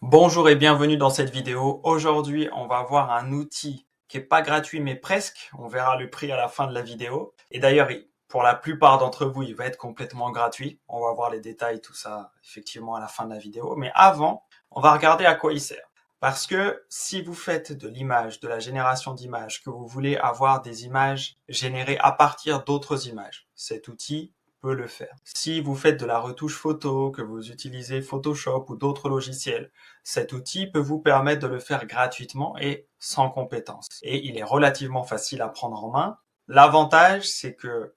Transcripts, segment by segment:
Bonjour et bienvenue dans cette vidéo. Aujourd'hui, on va voir un outil qui est pas gratuit mais presque. On verra le prix à la fin de la vidéo. Et d'ailleurs, pour la plupart d'entre vous, il va être complètement gratuit. On va voir les détails, tout ça, effectivement, à la fin de la vidéo. Mais avant, on va regarder à quoi il sert. Parce que si vous faites de l'image, de la génération d'images, que vous voulez avoir des images générées à partir d'autres images, cet outil peut le faire. Si vous faites de la retouche photo, que vous utilisez Photoshop ou d'autres logiciels, cet outil peut vous permettre de le faire gratuitement et sans compétence. Et il est relativement facile à prendre en main. L'avantage, c'est que,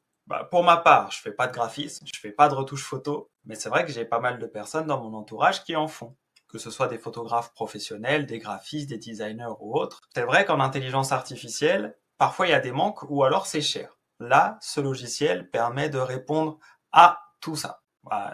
pour ma part, je fais pas de graphisme, je fais pas de retouche photo, mais c'est vrai que j'ai pas mal de personnes dans mon entourage qui en font. Que ce soit des photographes professionnels, des graphistes, des designers ou autres. C'est vrai qu'en intelligence artificielle, parfois il y a des manques ou alors c'est cher. Là, ce logiciel permet de répondre à tout ça.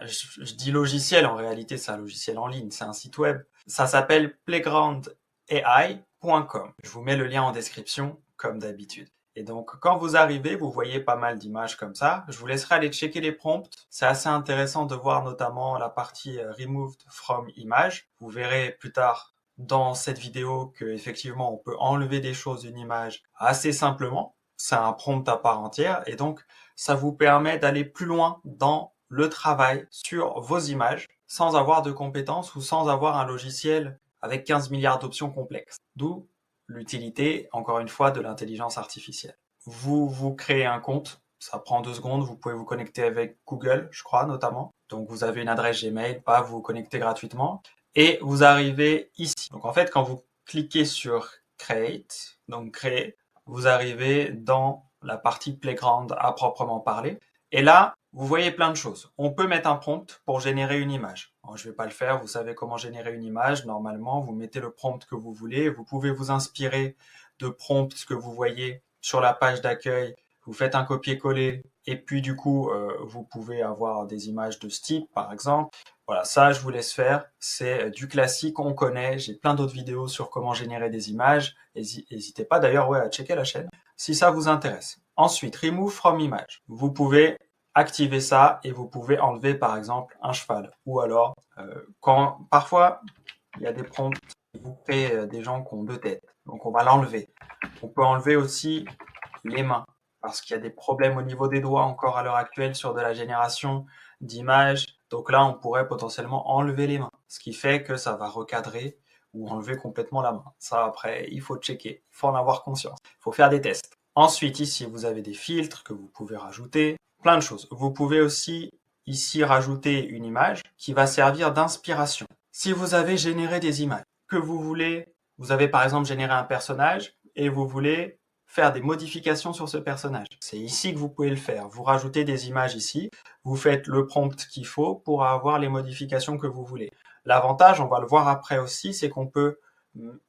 Je dis logiciel, en réalité c'est un logiciel en ligne, c'est un site web. Ça s'appelle playgroundai.com. Je vous mets le lien en description, comme d'habitude. Et donc, quand vous arrivez, vous voyez pas mal d'images comme ça. Je vous laisserai aller checker les prompts. C'est assez intéressant de voir notamment la partie Removed from Image. Vous verrez plus tard dans cette vidéo que effectivement on peut enlever des choses d'une image assez simplement. C'est un prompt à part entière et donc ça vous permet d'aller plus loin dans le travail sur vos images sans avoir de compétences ou sans avoir un logiciel avec 15 milliards d'options complexes. D'où l'utilité, encore une fois, de l'intelligence artificielle. Vous créez un compte, ça prend 2 secondes, vous pouvez vous connecter avec Google, je crois, notamment. Donc vous avez une adresse Gmail, vous vous connectez gratuitement, et vous arrivez ici. Donc en fait, quand vous cliquez sur Create, donc créer, vous arrivez dans la partie Playground à proprement parler. Et là, vous voyez plein de choses. On peut mettre un prompt pour générer une image. Alors, je ne vais pas le faire, vous savez comment générer une image. Normalement, vous mettez le prompt que vous voulez. Vous pouvez vous inspirer de prompts que vous voyez sur la page d'accueil. Vous faites un copier-coller et puis du coup, vous pouvez avoir des images de ce type, par exemple. Voilà, ça, je vous laisse faire. C'est du classique, on connaît. J'ai plein d'autres vidéos sur comment générer des images. N'hésitez pas d'ailleurs à checker la chaîne si ça vous intéresse. Ensuite, Remove from Image. Vous pouvez activer ça et vous pouvez enlever par exemple un cheval. Ou alors, quand parfois il y a des prompts qui vous créent des gens qui ont 2 têtes, donc on va l'enlever. On peut enlever aussi les mains parce qu'il y a des problèmes au niveau des doigts encore à l'heure actuelle sur de la génération d'images. Donc là, on pourrait potentiellement enlever les mains, ce qui fait que ça va recadrer ou enlever complètement la main. Ça, après, il faut checker, il faut en avoir conscience, il faut faire des tests. Ensuite, ici, vous avez des filtres que vous pouvez rajouter, plein de choses. Vous pouvez aussi ici rajouter une image qui va servir d'inspiration. Si vous avez généré des images que vous voulez, vous avez par exemple généré un personnage et vous voulez faire des modifications sur ce personnage. C'est ici que vous pouvez le faire. Vous rajoutez des images ici, vous faites le prompt qu'il faut pour avoir les modifications que vous voulez. L'avantage, on va le voir après aussi, c'est qu'on peut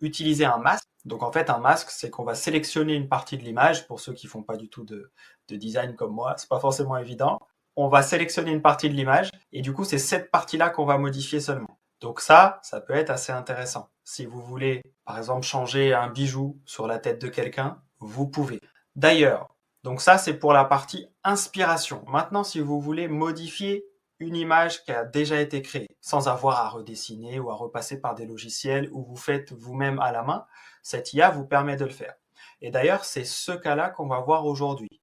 utiliser un masque. Donc en fait, un masque, c'est qu'on va sélectionner une partie de l'image. Pour ceux qui font pas du tout de design comme moi, c'est pas forcément évident. On va sélectionner une partie de l'image et du coup, c'est cette partie-là qu'on va modifier seulement. Donc ça peut être assez intéressant. Si vous voulez, par exemple, changer un bijou sur la tête de quelqu'un, vous pouvez. D'ailleurs, donc ça, c'est pour la partie inspiration. Maintenant, si vous voulez modifier une image qui a déjà été créée, sans avoir à redessiner ou à repasser par des logiciels où vous faites vous-même à la main, cette IA vous permet de le faire. Et d'ailleurs, c'est ce cas-là qu'on va voir aujourd'hui.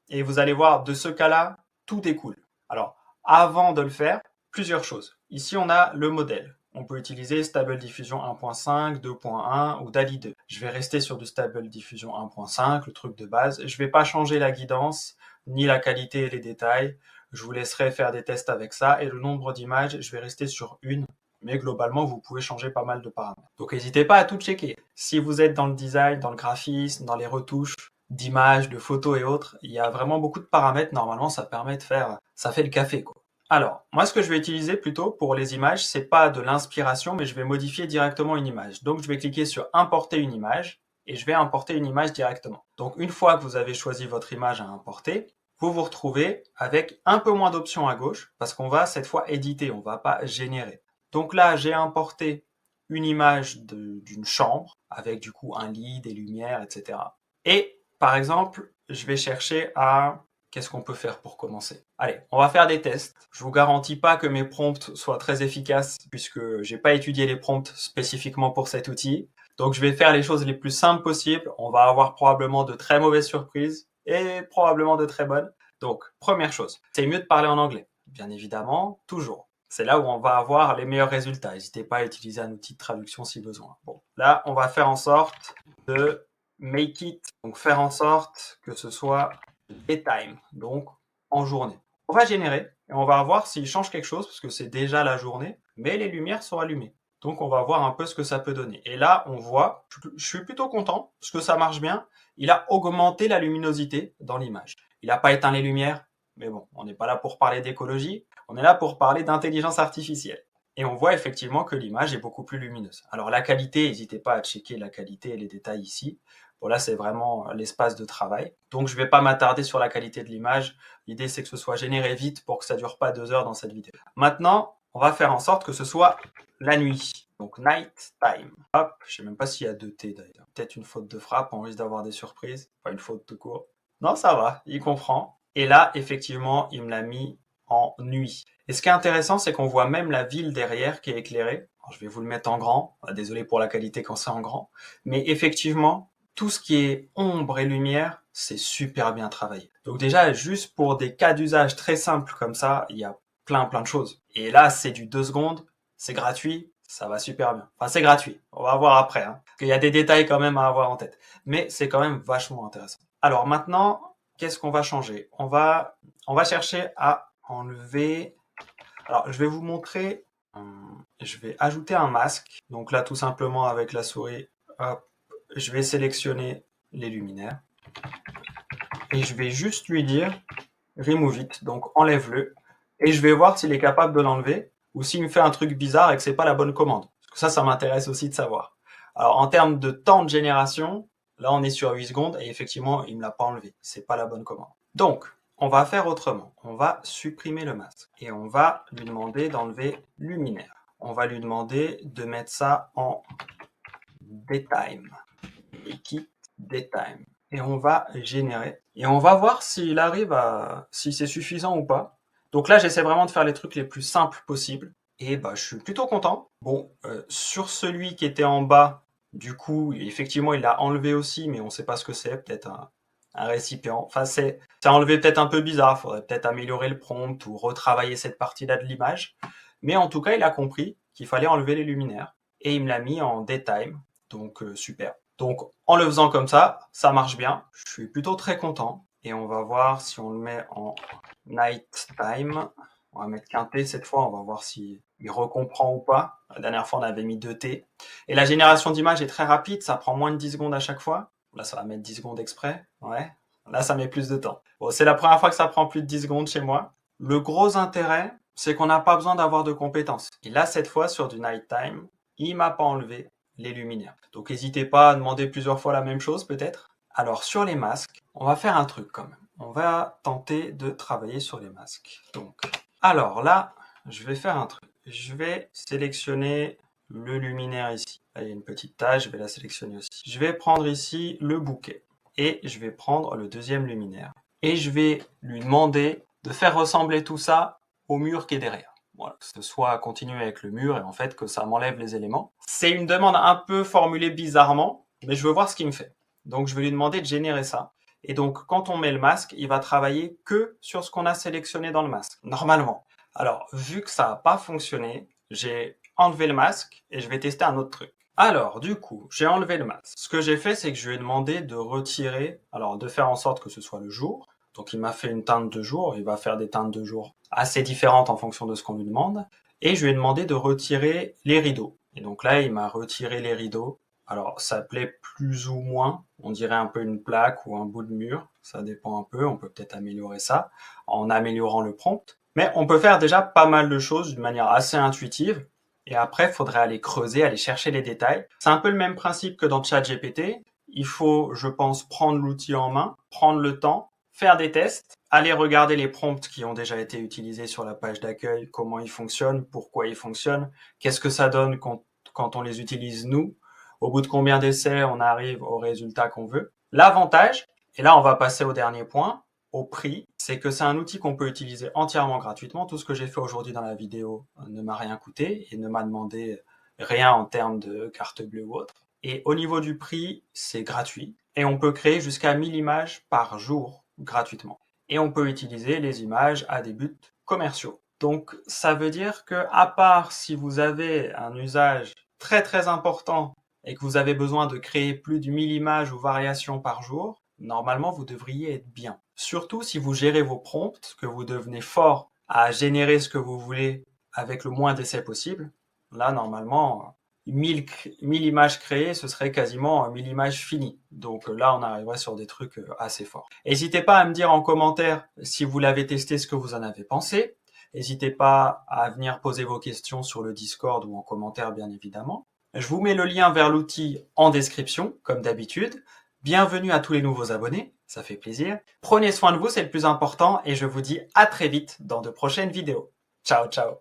Et vous allez voir, de ce cas-là, tout découle. Alors, avant de le faire, plusieurs choses. Ici, on a le modèle. On peut utiliser Stable Diffusion 1.5, 2.1 ou DALL-E 2. Je vais rester sur du Stable Diffusion 1.5, le truc de base. Je ne vais pas changer la guidance, ni la qualité et les détails. Je vous laisserai faire des tests avec ça. Et le nombre d'images, je vais rester sur une. Mais globalement, vous pouvez changer pas mal de paramètres. Donc n'hésitez pas à tout checker. Si vous êtes dans le design, dans le graphisme, dans les retouches d'images, de photos et autres, il y a vraiment beaucoup de paramètres. Normalement, ça permet de faire, ça fait le café, quoi. Alors, moi, ce que je vais utiliser plutôt pour les images, c'est pas de l'inspiration, mais je vais modifier directement une image. Donc, je vais cliquer sur importer une image et je vais importer une image directement. Donc, une fois que vous avez choisi votre image à importer, vous vous retrouvez avec un peu moins d'options à gauche parce qu'on va cette fois éditer, on va pas générer. Donc là, j'ai importé une image d'une chambre avec du coup un lit, des lumières, etc. Et par exemple, je vais chercher à qu'est-ce qu'on peut faire pour commencer? Allez, on va faire des tests. Je vous garantis pas que mes prompts soient très efficaces puisque j'ai pas étudié les prompts spécifiquement pour cet outil. Donc je vais faire les choses les plus simples possibles. On va avoir probablement de très mauvaises surprises et probablement de très bonnes. Donc, première chose, c'est mieux de parler en anglais. Bien évidemment, toujours. C'est là où on va avoir les meilleurs résultats. N'hésitez pas à utiliser un outil de traduction si besoin. Bon, là, on va faire en sorte de make it, donc faire en sorte que ce soit daytime, donc en journée. On va générer et on va voir s'il change quelque chose parce que c'est déjà la journée, mais les lumières sont allumées. Donc on va voir un peu ce que ça peut donner. Et là, on voit, je suis plutôt content parce que ça marche bien. Il a augmenté la luminosité dans l'image. Il n'a pas éteint les lumières, mais bon, on n'est pas là pour parler d'écologie, on est là pour parler d'intelligence artificielle. Et on voit effectivement que l'image est beaucoup plus lumineuse. Alors la qualité, n'hésitez pas à checker la qualité et les détails ici. Bon là, c'est vraiment l'espace de travail. Donc je ne vais pas m'attarder sur la qualité de l'image. L'idée, c'est que ce soit généré vite pour que ça ne dure pas 2 heures dans cette vidéo. Maintenant, on va faire en sorte que ce soit la nuit. Donc night time. Hop, je sais même pas s'il y a 2 T d'ailleurs. Peut-être une faute de frappe, on risque d'avoir des surprises. Pas une faute tout court. Non, ça va, il comprend. Et là, effectivement, il me l'a mis en nuit. Et ce qui est intéressant, c'est qu'on voit même la ville derrière qui est éclairée. Alors, je vais vous le mettre en grand. Désolé pour la qualité quand c'est en grand. Mais effectivement, tout ce qui est ombre et lumière, c'est super bien travaillé. Donc déjà, juste pour des cas d'usage très simples comme ça, il y a plein de choses. Et là, c'est du 2 secondes, c'est gratuit, ça va super bien. Enfin, c'est gratuit. On va voir après, hein. Parce qu'il y a des détails quand même à avoir en tête. Mais c'est quand même vachement intéressant. Alors maintenant, qu'est-ce qu'on va changer? On va chercher à enlever. Alors, je vais vous montrer. Je vais ajouter un masque. Donc là, tout simplement avec la souris, hop, je vais sélectionner les luminaires. Et je vais juste lui dire remove it, donc enlève-le. Et je vais voir s'il est capable de l'enlever ou s'il me fait un truc bizarre et que c'est pas la bonne commande. Parce que ça m'intéresse aussi de savoir. Alors, en termes de temps de génération, là, on est sur 8 secondes et effectivement, il me l'a pas enlevé. C'est pas la bonne commande. Donc, on va faire autrement. On va supprimer le masque et on va lui demander d'enlever luminaire. On va lui demander de mettre ça en daytime. Équipe daytime. Et on va générer. Et on va voir s'il arrive à, si c'est suffisant ou pas. Donc là, j'essaie vraiment de faire les trucs les plus simples possibles. Et bah, je suis plutôt content. Bon, sur celui qui était en bas, du coup, effectivement, il l'a enlevé aussi, mais on ne sait pas ce que c'est. Peut-être un récipient. Enfin, c'est enlevé peut-être un peu bizarre. Il faudrait peut-être améliorer le prompt ou retravailler cette partie-là de l'image. Mais en tout cas, il a compris qu'il fallait enlever les luminaires. Et il me l'a mis en daytime. Donc, super. Donc, en le faisant comme ça marche bien. Je suis plutôt très content. Et on va voir si on le met en night time. On va mettre qu'un T cette fois. On va voir s'il recomprend ou pas. La dernière fois, on avait mis 2 T. Et la génération d'image est très rapide. Ça prend moins de 10 secondes à chaque fois. Là, ça va mettre 10 secondes exprès. Ouais. Là, ça met plus de temps. Bon, c'est la première fois que ça prend plus de 10 secondes chez moi. Le gros intérêt, c'est qu'on n'a pas besoin d'avoir de compétences. Et là, cette fois, sur du night time, il m'a pas enlevé les luminaires. Donc n'hésitez pas à demander plusieurs fois la même chose peut-être. Alors sur les masques, on va faire un truc quand même. On va tenter de travailler sur les masques. Donc, alors là, je vais faire un truc. Je vais sélectionner le luminaire ici. Là, il y a une petite tache, je vais la sélectionner aussi. Je vais prendre ici le bouquet et je vais prendre le deuxième luminaire. Et je vais lui demander de faire ressembler tout ça au mur qui est derrière. Voilà, que ce soit continuer avec le mur et en fait que ça m'enlève les éléments. C'est une demande un peu formulée bizarrement, mais je veux voir ce qu'il me fait. Donc je vais lui demander de générer ça. Et donc quand on met le masque, il va travailler que sur ce qu'on a sélectionné dans le masque, normalement. Alors vu que ça n'a pas fonctionné, j'ai enlevé le masque et je vais tester un autre truc. Alors du coup, j'ai enlevé le masque. Ce que j'ai fait, c'est que je lui ai demandé de retirer, alors de faire en sorte que ce soit le jour. Donc il m'a fait une teinte de jour, il va faire des teintes de jour assez différentes en fonction de ce qu'on lui demande. Et je lui ai demandé de retirer les rideaux. Et donc là, il m'a retiré les rideaux. Alors ça plaît plus ou moins, on dirait un peu une plaque ou un bout de mur, ça dépend un peu, on peut peut-être améliorer ça en améliorant le prompt. Mais on peut faire déjà pas mal de choses d'une manière assez intuitive. Et après, il faudrait aller creuser, aller chercher les détails. C'est un peu le même principe que dans ChatGPT. Il faut, je pense, prendre l'outil en main, prendre le temps, faire des tests, aller regarder les prompts qui ont déjà été utilisés sur la page d'accueil, comment ils fonctionnent, pourquoi ils fonctionnent, qu'est-ce que ça donne quand on les utilise nous, au bout de combien d'essais on arrive au résultat qu'on veut. L'avantage, et là on va passer au dernier point, au prix, c'est que c'est un outil qu'on peut utiliser entièrement gratuitement. Tout ce que j'ai fait aujourd'hui dans la vidéo ne m'a rien coûté et ne m'a demandé rien en termes de carte bleue ou autre. Et au niveau du prix, c'est gratuit. Et on peut créer jusqu'à 1000 images par jour gratuitement. Et on peut utiliser les images à des buts commerciaux. Donc ça veut dire que, à part si vous avez un usage très très important et que vous avez besoin de créer plus de 1000 images ou variations par jour, normalement vous devriez être bien. Surtout si vous gérez vos prompts, que vous devenez fort à générer ce que vous voulez avec le moins d'essais possible. Là, normalement, 1000 images créées, ce serait quasiment 1000 images finies. Donc là, on arriverait sur des trucs assez forts. N'hésitez pas à me dire en commentaire si vous l'avez testé, ce que vous en avez pensé. N'hésitez pas à venir poser vos questions sur le Discord ou en commentaire, bien évidemment. Je vous mets le lien vers l'outil en description, comme d'habitude. Bienvenue à tous les nouveaux abonnés, ça fait plaisir. Prenez soin de vous, c'est le plus important, et je vous dis à très vite dans de prochaines vidéos. Ciao, ciao!